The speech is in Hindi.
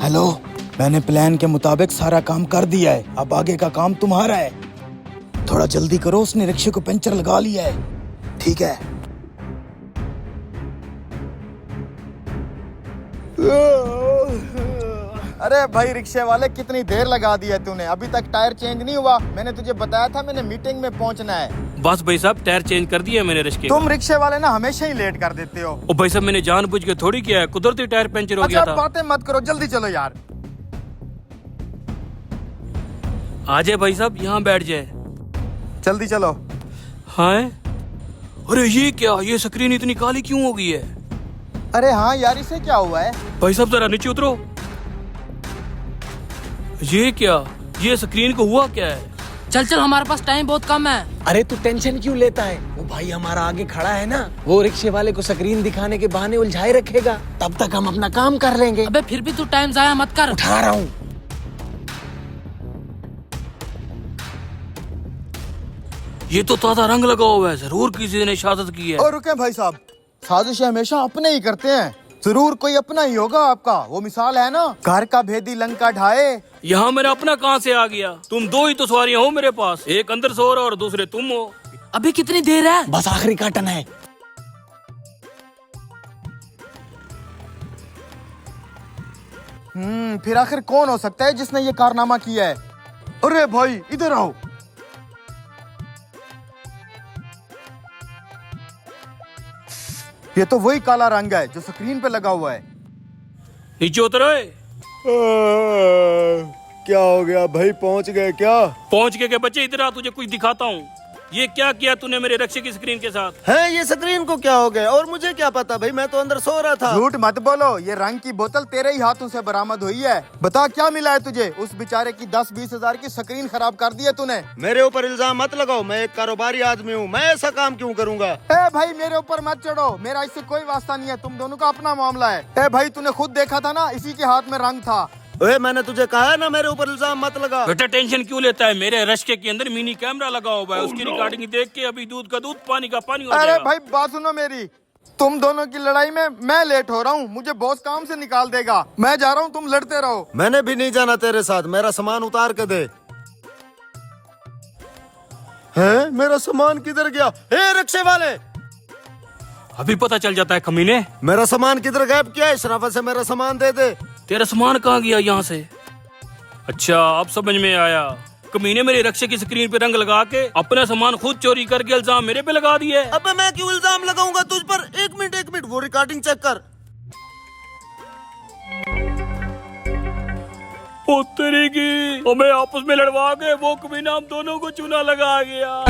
हेलो, मैंने प्लान के मुताबिक सारा काम कर दिया है। अब आगे का काम तुम्हारा है। थोड़ा जल्दी करो, उसने रिक्शे को पंचर लगा लिया है। ठीक है। अरे भाई रिक्शे वाले, कितनी देर लगा दी है तूने, अभी तक टायर चेंज नहीं हुआ। मैंने तुझे बताया था मैंने मीटिंग में पहुंचना है। बस भाई साहब, टायर चेंज कर दिया मैंने रिक्शे तुम रिक्शे वाले ना हमेशा ही लेट कर देते हो। ओ भाई साहब, मैंने जानबूझ के थोड़ी किया है, कुदरती टायर पंचर हो गया अच्छा था। बातें मत करो, जल्दी चलो यार। आ जाए भाई साहब, यहाँ बैठ जाए। जल्दी चलो। हाँ, अरे ये क्या, ये स्क्रीन इतनी काली क्यों हो गई है? अरे हाँ यार, इसे क्या हुआ है? भाई साहब जरा नीचे उतरो। ये क्या, ये स्क्रीन को हुआ क्या है? चल चल, हमारे पास टाइम बहुत कम है। अरे तू टेंशन क्यों लेता है? वो भाई हमारा आगे खड़ा है ना, वो रिक्शे वाले को स्क्रीन दिखाने के बहाने उलझाए रखेगा। तब तक हम अपना काम कर लेंगे। अबे फिर भी तू टाइम जाया मत कर। उठा रहा हूँ। ये तो ताजा रंग लगा हुआ है, जरूर किसी ने शादत की है। और रुके भाई साहब, साजिशें हमेशा अपने ही करते हैं। जरूर कोई अपना ही होगा आपका। वो मिसाल है ना, घर का भेदी लंका ढाए। यहाँ मेरा अपना कहाँ से आ गया? तुम दो ही तो सवारियां हो मेरे पास, एक अंदर सो रहा और दूसरे तुम हो। अभी कितनी देर है? बस आखिरी काटन है। फिर आखिर कौन हो सकता है जिसने ये कारनामा किया है? अरे भाई इधर आओ। ये तो वही काला रंग है जो स्क्रीन पे लगा हुआ है। नीचे उतरो। क्या हो गया भाई, पहुंच गए क्या? पहुंच के बच्चे, इधर आ, तुझे कुछ दिखाता हूँ। ये क्या किया तूने मेरे रिक्शे की स्क्रीन के साथ? है ये स्क्रीन को क्या हो गया? और मुझे क्या पता भाई, मैं तो अंदर सो रहा था। झूठ मत बोलो, ये रंग की बोतल तेरे ही हाथों से बरामद हुई है। बता क्या मिला है तुझे? उस बेचारे की 10-20 हजार की स्क्रीन खराब कर दी है तूने। मेरे ऊपर इल्जाम मत लगाओ, मैं एक कारोबारी आदमी हूँ, मैं ऐसा काम क्यों करूँगा? ए भाई मेरे ऊपर मत चढ़ो, मेरा इससे कोई वास्ता नहीं है, तुम दोनों का अपना मामला है। ए भाई तूने खुद देखा था ना, इसी के हाथ में रंग था। ओए मैंने तुझे कहा है ना, मेरे ऊपर इल्जाम मत लगा। बेटा टेंशन क्यों लेता है? मेरे रिक्शे के अंदर मिनी कैमरा लगा हुआ है, उसकी रिकॉर्डिंग देख के अभी दूध का दूध, पानी का पानी हो अरे जाएगा। भाई बात सुनो मेरी, तुम दोनों की लड़ाई में मैं लेट हो रहा हूँ, मुझे बॉस काम से निकाल देगा। मैं जा रहा हूँ, तुम लड़ते रहो। मैंने भी नहीं जाना तेरे साथ, मेरा सामान उतार के दे। हैं? मेरा सामान किधर गया? ए रिक्शे वाले, अभी पता चल जाता है कमीने। मेरा सामान किधर गायब किया है? शराफत से मेरा सामान दे दे। तेरा सामान कहाँ गया यहाँ से? अच्छा अब समझ में आया, कमीने मेरे रिक्शे की स्क्रीन पे रंग लगा के अपना सामान खुद चोरी करके इल्जाम मेरे पे लगा दिए। अबे मैं क्यों इल्जाम लगाऊंगा तुझ पर? एक मिनट, वो रिकॉर्डिंग चेक कर। ओ तेरी की, हमें आपस में लड़वा के वो कमीना हम दोनों को चूना लगा गया।